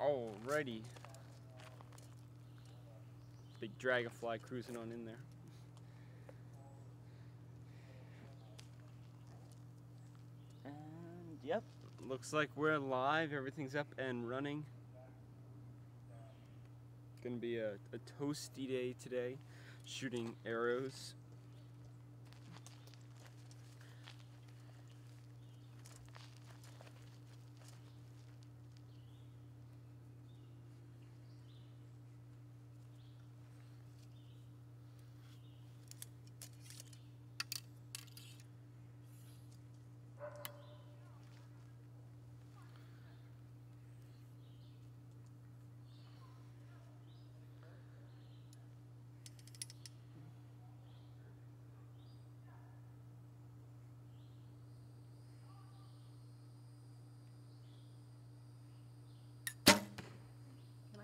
Alrighty. Big dragonfly cruising on in there. And yep, looks like we're live. Everything's up and running. Gonna be a toasty day today, shooting arrows.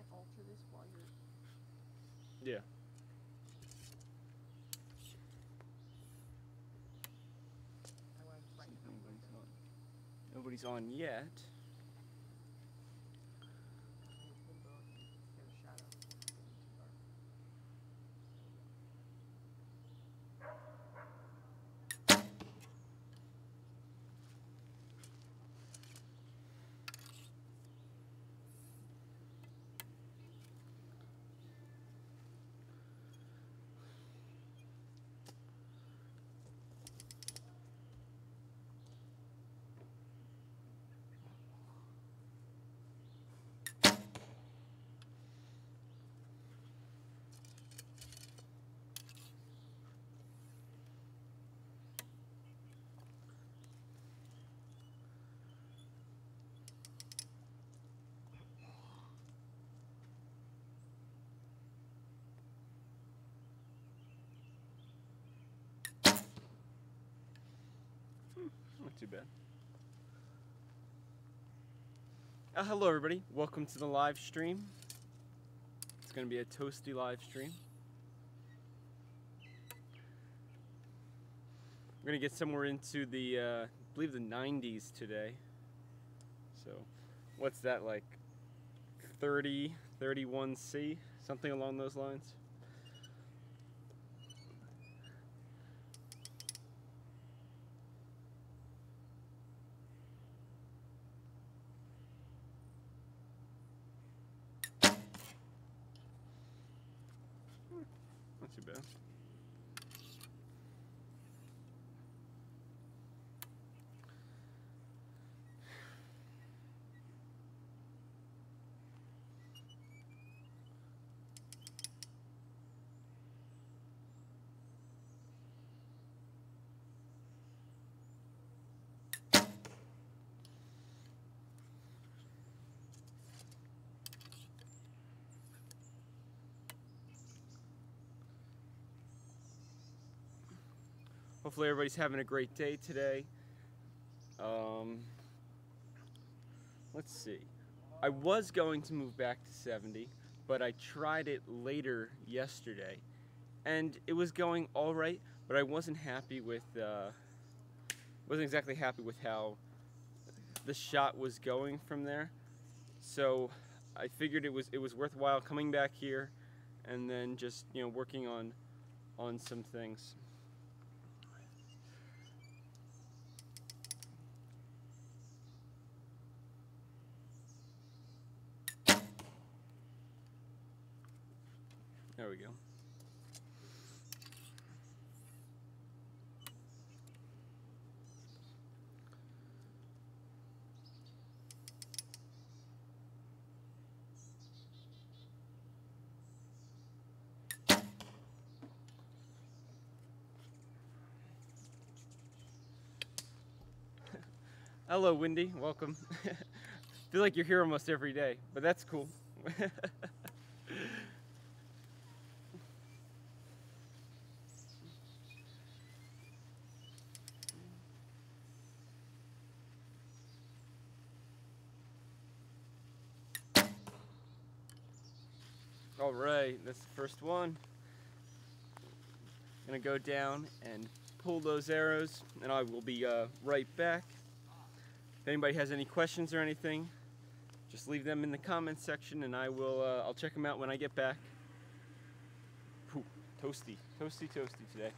Alter this while you're... Yeah. Nobody's on yet. Not too bad. Hello everybody, welcome to the live stream. It's going to be a toasty live stream. We're going to get somewhere into the, I believe the 90s today. So, what's that like? 30, 31C? Something along those lines? Not too bad. Hopefully everybody's having a great day today. Let's see. I was going to move back to 70, but I tried it later yesterday, and it was going all right, but I wasn't happy with, wasn't exactly happy with how the shot was going from there. So I figured it was worthwhile coming back here, and then just working on some things. There we go. Hello, Wendy. Welcome. Feel like you're here almost every day, but that's cool. All right, that's the first one. Gonna go down and pull those arrows, and I will be right back. If anybody has any questions or anything, just leave them in the comments section, and I'll check them out when I get back. Whew, toasty today.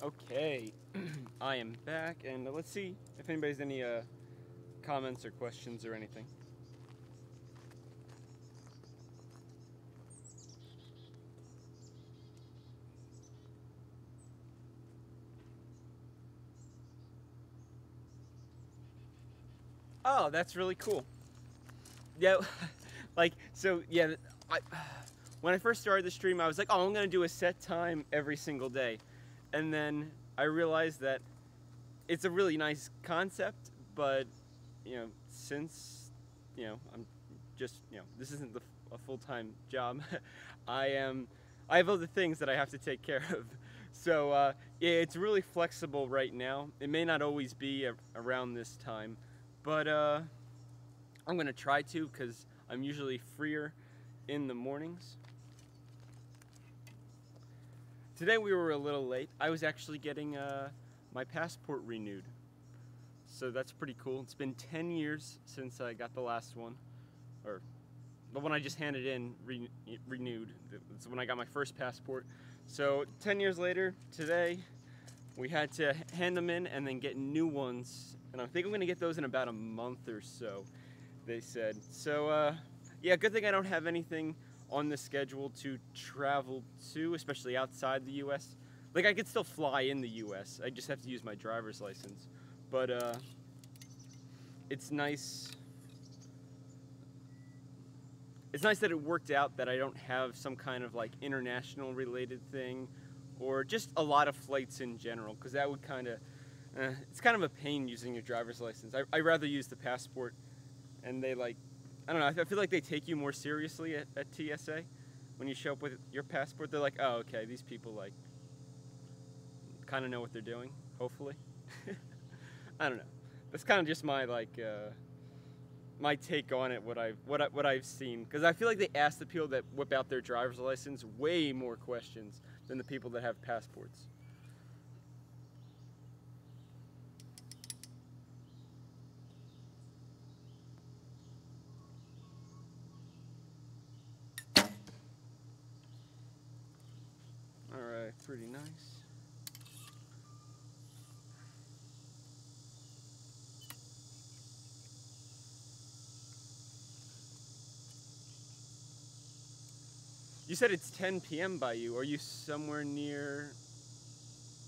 Okay, I am back, and let's see if anybody's any comments or questions or anything. Oh, that's really cool. Yeah, like, so, yeah, when I first started the stream, I was like, oh, I'm going to do a set time every single day. And then I realized that it's a really nice concept, but, you know, since, you know, I'm just, you know, this isn't a full-time job, I have other things that I have to take care of. So, yeah, it's really flexible right now. It may not always be around this time, but I'm going to try to, because I'm usually freer in the mornings. Today we were a little late. I was actually getting my passport renewed. So that's pretty cool. It's been 10 years since I got the last one. Or the one I just handed in renewed. That's when I got my first passport. So 10 years later, today, we had to hand them in and then get new ones. And I think I'm gonna get those in about a month or so, they said. So yeah, good thing I don't have anything on the schedule to travel to, especially outside the US. Like, I could still fly in the US, I just have to use my driver's license. But it's nice. It's nice that it worked out that I don't have some kind of like international related thing, or just a lot of flights in general, because that would kind of, it's kind of a pain using your driver's license. I'd rather use the passport, and they like, I don't know, I feel like they take you more seriously at TSA. When you show up with your passport, they're like, oh, okay, these people like kind of know what they're doing, hopefully. I don't know. That's kind of just my like my take on it, what I've seen, because I feel like they ask the people that whip out their driver's license way more questions than the people that have passports. All right, pretty nice. You said it's 10 p.m. by you. Are you somewhere near,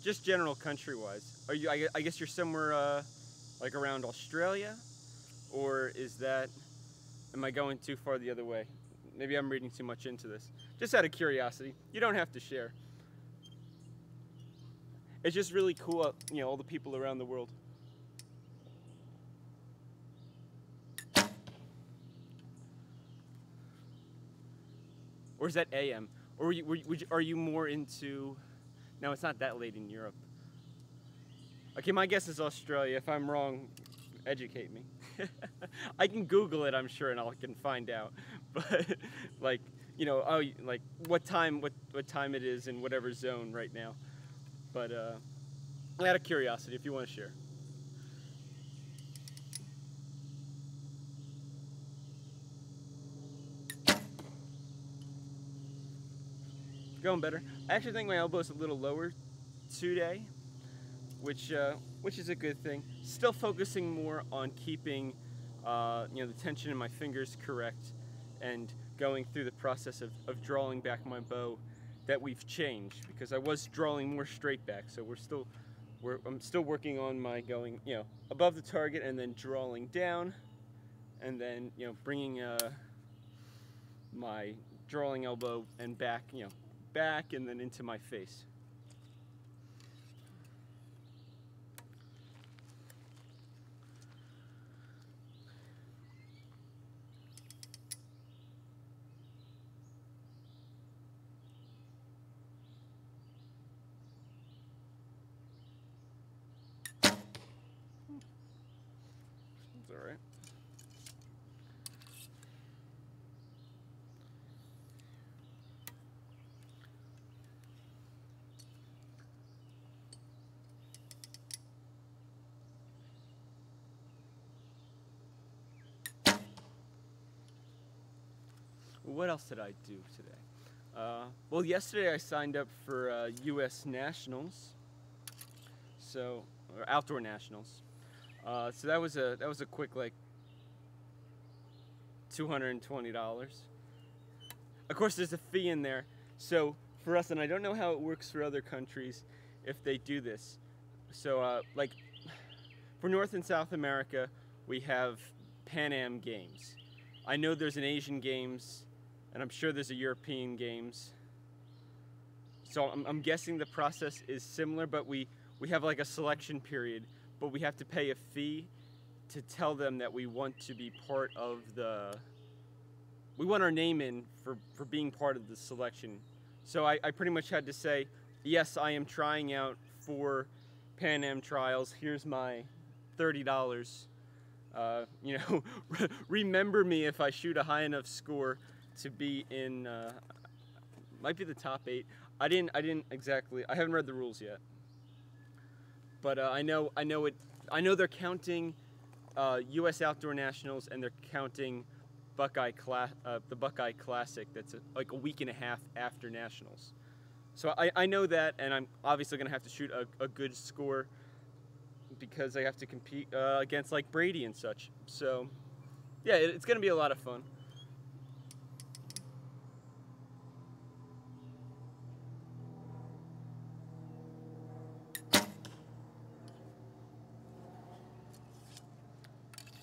just general country-wise? Are you? I guess you're somewhere like around Australia, or is that? Am I going too far the other way? Maybe I'm reading too much into this. Just out of curiosity. You don't have to share. It's just really cool, you know, all the people around the world. Or is that AM? Or are you more into... No, it's not that late in Europe. Okay, my guess is Australia. If I'm wrong, educate me. I can Google it, I'm sure, and I can find out. But, like, you know, oh, like, what time it is in whatever zone right now. But, out of curiosity, if you want to share. going better. I actually think my elbow's a little lower today, which is a good thing. Still focusing more on keeping the tension in my fingers correct, and going through the process of drawing back my bow that we've changed, because I was drawing more straight back, so I'm still working on my going above the target and then drawing down, and then bringing my drawing elbow and back back and then into my face. It's all right. What else did I do today? Well, yesterday I signed up for U.S. Nationals, or outdoor nationals. So that was a quick like $220. Of course, there's a fee in there. So for us, and I don't know how it works for other countries if they do this. So like for North and South America, we have Pan Am Games. I know there's an Asian Games, and I'm sure there's a European Games. So I'm guessing the process is similar, but we have like a selection period, but we have to pay a fee to tell them that we want to be part of we want our name in for being part of the selection. So I pretty much had to say, yes, I am trying out for Pan Am trials. Here's my $30. Remember me if I shoot a high enough score to be in, might be the top 8. I didn't exactly, I haven't read the rules yet. But I know they're counting U.S. Outdoor Nationals, and they're counting the Buckeye Classic. That's like a week and a half after Nationals. So I know that, and I'm obviously going to have to shoot a good score because I have to compete against like Brady and such. So yeah, it's going to be a lot of fun.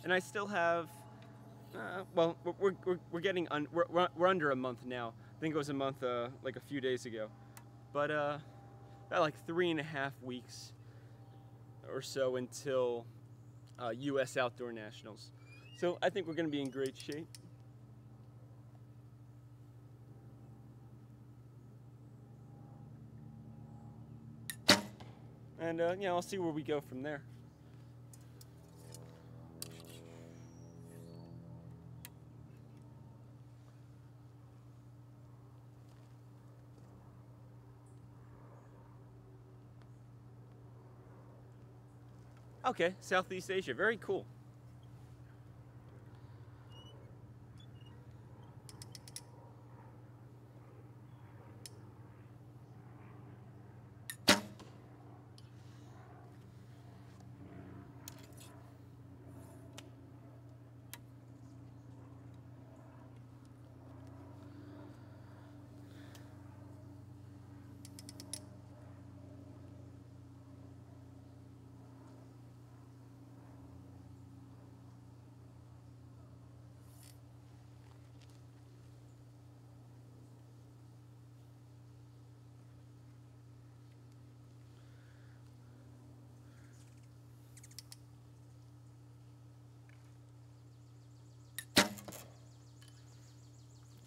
And I still have, well, we're getting we're under a month now. I think it was a month like a few days ago, but about like 3.5 weeks or so until U.S. Outdoor Nationals. So I think we're going to be in great shape. And I'll see where we go from there. Okay, Southeast Asia, very cool.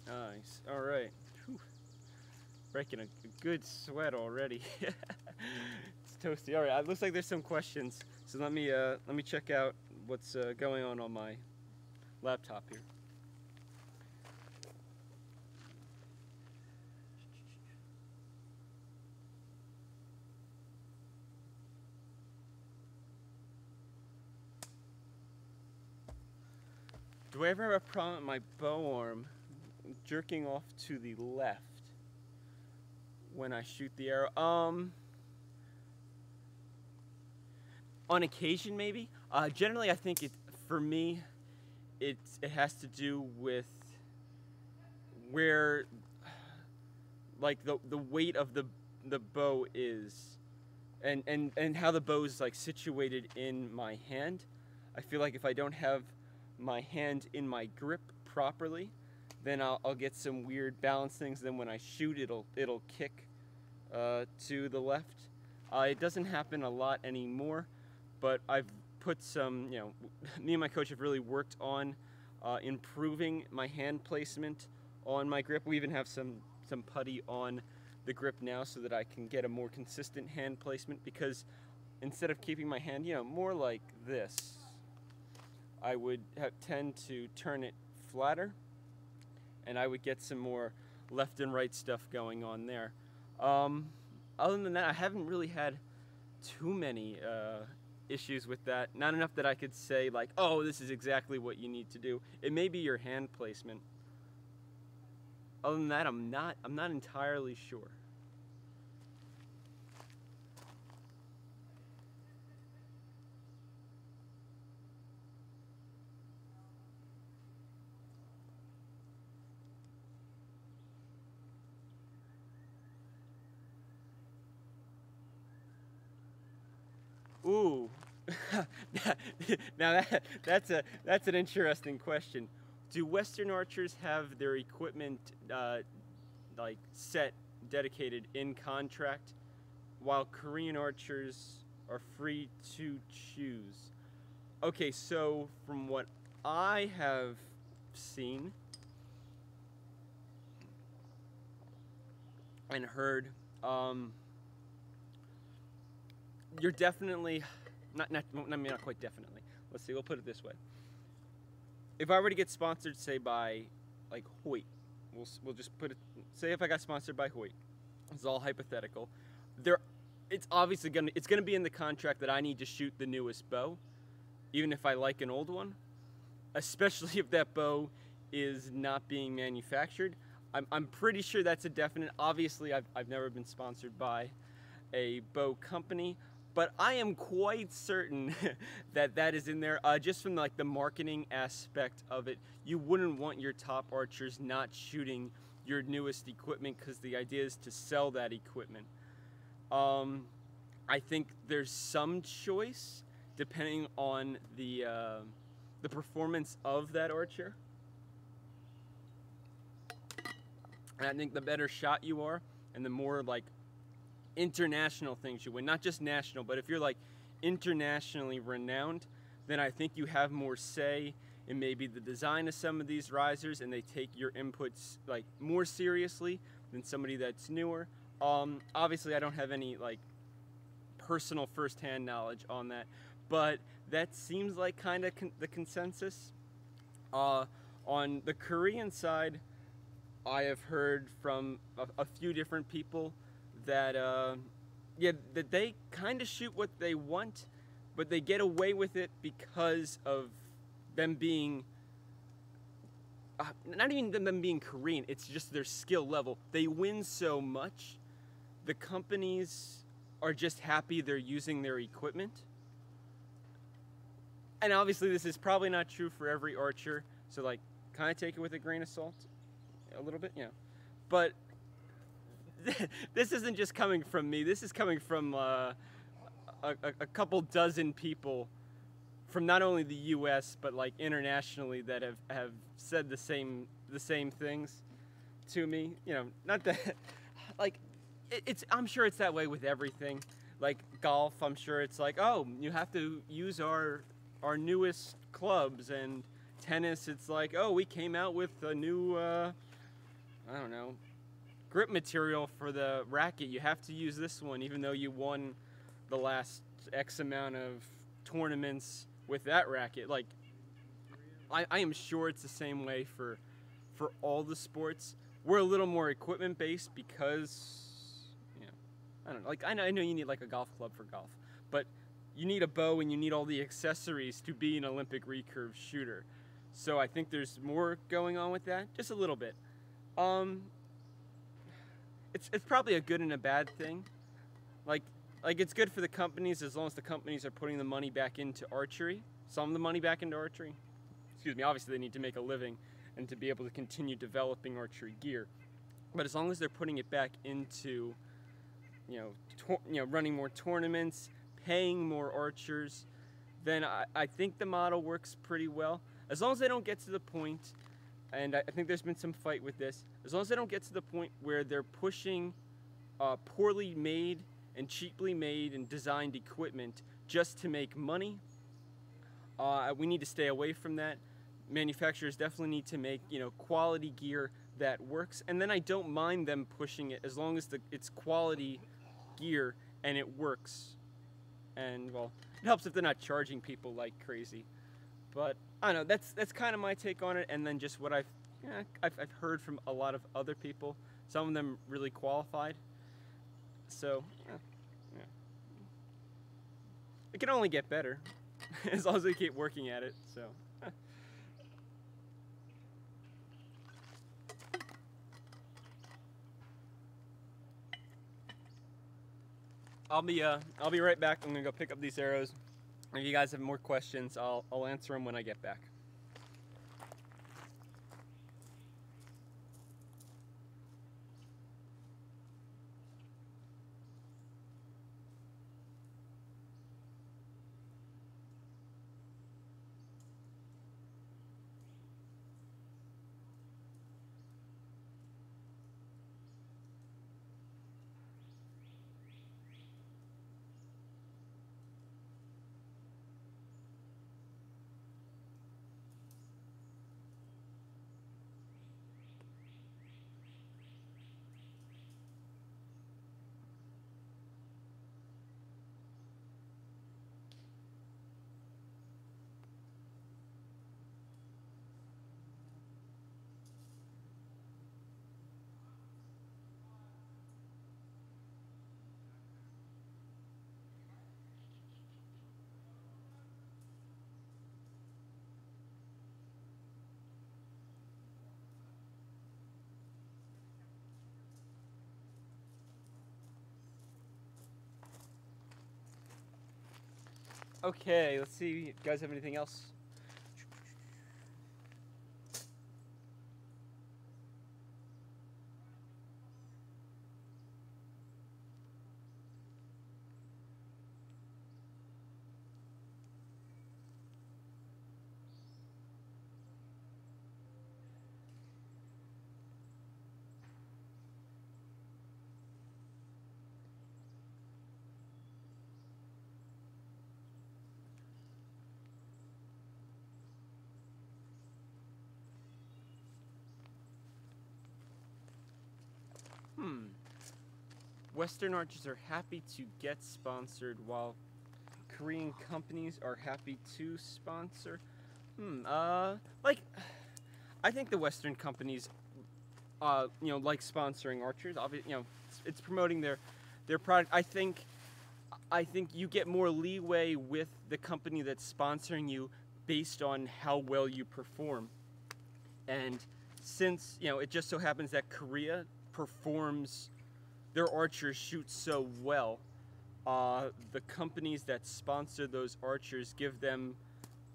Nice. All right. Whew. Breaking a good sweat already. It's toasty. All right. It looks like there's some questions. So let me check out what's going on my laptop here. Do I ever have a problem with my bow arm jerking off to the left? when I shoot the arrow. On occasion, maybe. Generally, I think for me, it has to do with where, like, the weight of the bow is, and how the bow is like situated in my hand. I feel like if I don't have my hand in my grip properly, then I'll get some weird balance things. Then when I shoot, it'll kick to the left. It doesn't happen a lot anymore, but I've put some, me and my coach have really worked on improving my hand placement on my grip. We even have some putty on the grip now so that I can get a more consistent hand placement, because instead of keeping my hand, more like this, I would tend to turn it flatter, and I would get some more left and right stuff going on there. Other than that, I haven't really had too many issues with that. Not enough that I could say like, oh, this is exactly what you need to do. It may be your hand placement. Other than that, I'm not entirely sure. Ooh, now that's an interesting question. Do Western archers have their equipment like set, dedicated in contract, while Korean archers are free to choose? Okay, so from what I have seen and heard, you're definitely not quite definitely. Let's see. We'll put it this way. If I were to get sponsored, say by like Hoyt, we'll just put it. Say if I got sponsored by Hoyt, it's all hypothetical. It's obviously gonna be in the contract that I need to shoot the newest bow, even if I like an old one. Especially if that bow is not being manufactured. I'm pretty sure that's a definite. Obviously, I've never been sponsored by a bow company, but I am quite certain that is in there. Just from like the marketing aspect of it, you wouldn't want your top archers not shooting your newest equipment, because the idea is to sell that equipment. I think there's some choice depending on the performance of that archer. And I think the better shot you are, and the more like international things you win, not just national, but if you're like internationally renowned, then I think you have more say in maybe the design of some of these risers, and they take your inputs like more seriously than somebody that's newer. Obviously I don't have any like personal first-hand knowledge on that, but that seems like kind of the consensus. On the Korean side, I have heard from a few different people that that they kind of shoot what they want, but they get away with it because of them being not even them being Korean. It's just their skill level. They win so much, the companies are just happy they're using their equipment. And obviously this is probably not true for every archer, so like kind of take it with a grain of salt a little bit, but this isn't just coming from me. This is coming from a couple dozen people from not only the U.S. but like internationally that have said the same things to me. Not that like I'm sure it's that way with everything. Like golf, I'm sure it's like, oh, you have to use our newest clubs, and tennis, it's like, oh, we came out with a new I don't know, grip material for the racket. You have to use this one, even though you won the last X amount of tournaments with that racket. Like, I am sure it's the same way for all the sports. We're a little more equipment based because, I don't know. Like, I know you need like a golf club for golf, but you need a bow and you need all the accessories to be an Olympic recurve shooter. So I think there's more going on with that, just a little bit. it's probably a good and a bad thing. Like like it's good for the companies as long as the companies are putting the money back into archery, some of the money back into archery. Excuse me. Obviously, they need to make a living and to be able to continue developing archery gear. But as long as they're putting it back into, running more tournaments, paying more archers, then I think the model works pretty well. As long as they don't get to the point, and I think there's been some fight with this, as long as they don't get to the point where they're pushing poorly made and cheaply made and designed equipment just to make money, we need to stay away from that. Manufacturers definitely need to make quality gear that works, and then I don't mind them pushing it as long as it's quality gear and it works. And well, it helps if they're not charging people like crazy. But I don't know. That's kind of my take on it, and then just what I've heard from a lot of other people. Some of them really qualified. So yeah. It can only get better as long as they keep working at it. So. I'll be right back. I'm gonna go pick up these arrows. If you guys have more questions, I'll answer them when I get back. Okay, let's see. You guys have anything else? Western archers are happy to get sponsored while Korean companies are happy to sponsor. Like, I think the Western companies, like sponsoring archers. Obviously, it's promoting their product. I think you get more leeway with the company that's sponsoring you based on how well you perform. And since it just so happens that Korea performs, their archers shoot so well, the companies that sponsor those archers give them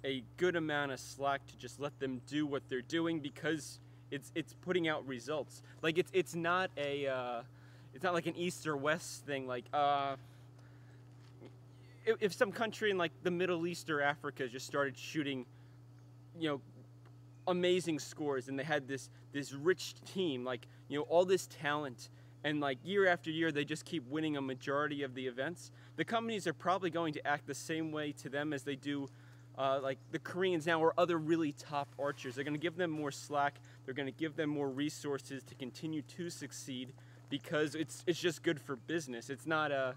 a good amount of slack to just let them do what they're doing because it's putting out results. Like it's not like an East or West thing. Like if some country in like the Middle East or Africa just started shooting, amazing scores, and they had this rich team, like all this talent, and like year after year they just keep winning a majority of the events, the companies are probably going to act the same way to them as they do like the Koreans now or other really top archers. They're going to give them more slack. They're going to give them more resources to continue to succeed because it's just good for business. It's not a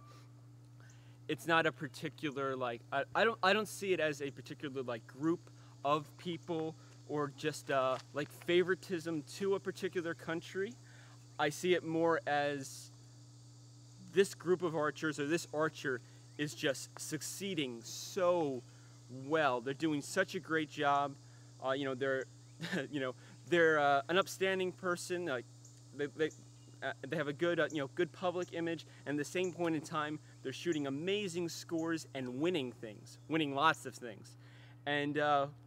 particular like I don't see it as a particular like group of people or just like favoritism to a particular country. I see it more as this group of archers or this archer is just succeeding so well. They're doing such a great job. They're they're an upstanding person. Like they have a good, good public image, and at the same point in time, they're shooting amazing scores and winning things, winning lots of things. And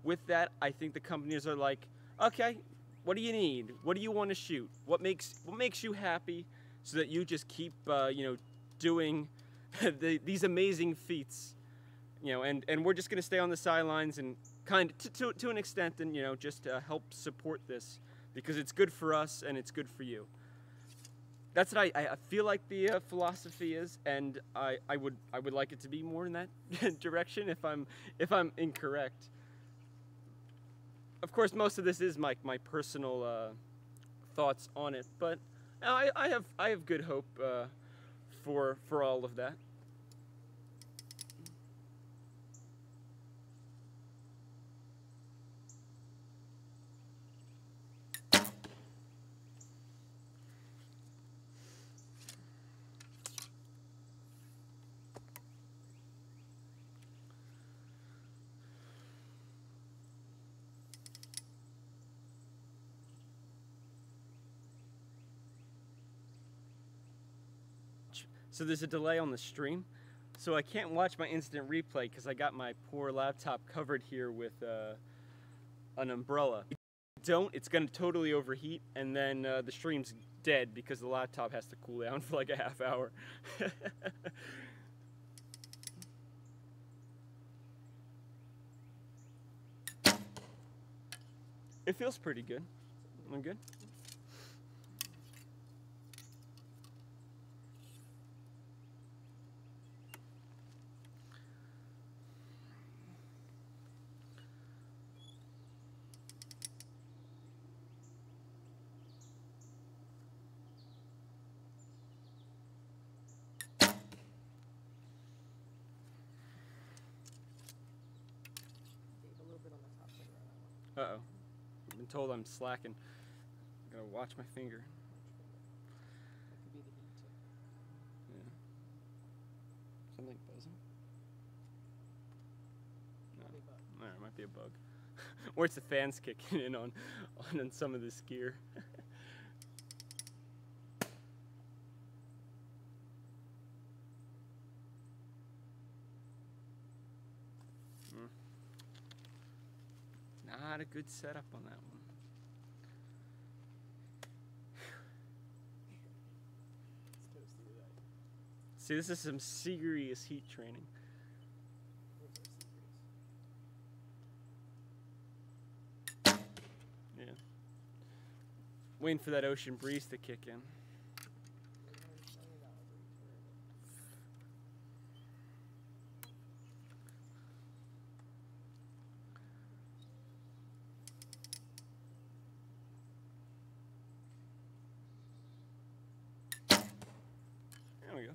with that, I think the companies are like, okay, what do you need? What do you want to shoot? What makes you happy, so that you just keep, doing these amazing feats, and we're just going to stay on the sidelines and kind of, to an extent, and just help support this, because it's good for us and it's good for you. That's what I feel like the philosophy is, and I would like it to be more in that direction if I'm incorrect. Of course, most of this is my personal thoughts on it, but I have good hope for all of that. So there's a delay on the stream, so I can't watch my instant replay because I got my poor laptop covered here with an umbrella. If you don't, it's going to totally overheat, and then the stream's dead because the laptop has to cool down for like a half hour. It feels pretty good. I'm good. Uh-oh. I've been told I'm slacking. I gotta watch my finger. That could be the heat too. Yeah. Something buzzing? No. Might be a bug. Alright, it might be a bug. Or it's the fans kicking in on some of this gear. Not a good setup on that one. It's toasty today. See, this is some serious heat training. Yeah. Waiting for that ocean breeze to kick in. There we go.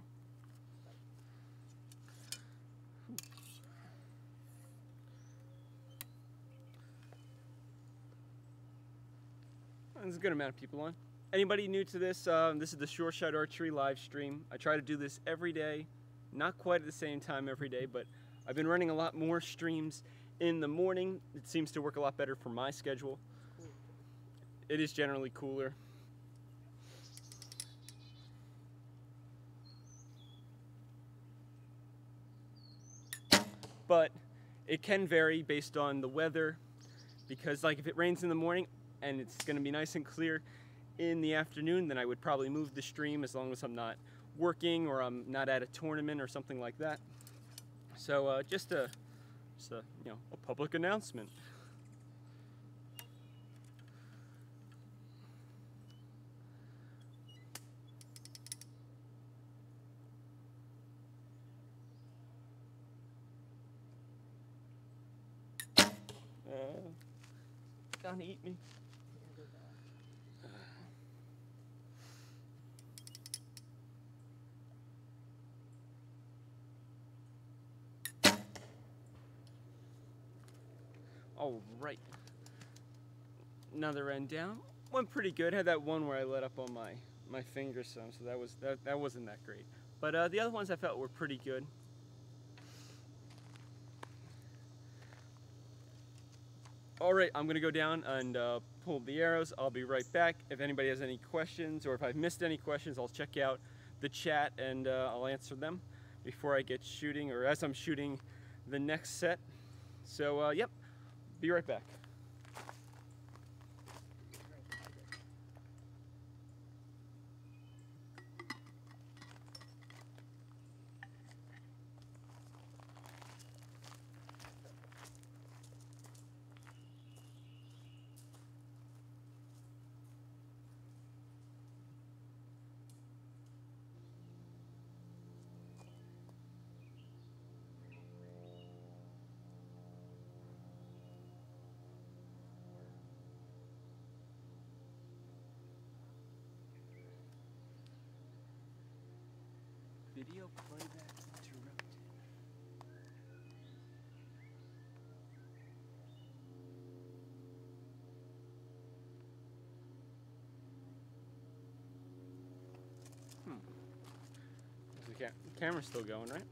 There's a good amount of people on. Anybody new to this? This is the Shore Shot Archery live stream. I try to do this every day, not quite at the same time every day, but I've been running a lot more streams in the morning. It seems to work a lot better for my schedule. It is generally cooler. But it can vary based on the weather, because like if it rains in the morning and it's going to be nice and clear in the afternoon, then I would probably move the stream as long as I'm not working or I'm not at a tournament or something like that. So just a public announcement. Gonna eat me. All right. Another end down. Went pretty good. Had that one where I let up on my finger some, so that wasn't that great. But the other ones I felt were pretty good. All right, I'm gonna go down and pull the arrows. I'll be right back. If anybody has any questions or if I've missed any questions, I'll check out the chat and I'll answer them before I get shooting or as I'm shooting the next set. So, yep, be right back. Video playback interrupted. The camera's still going, right?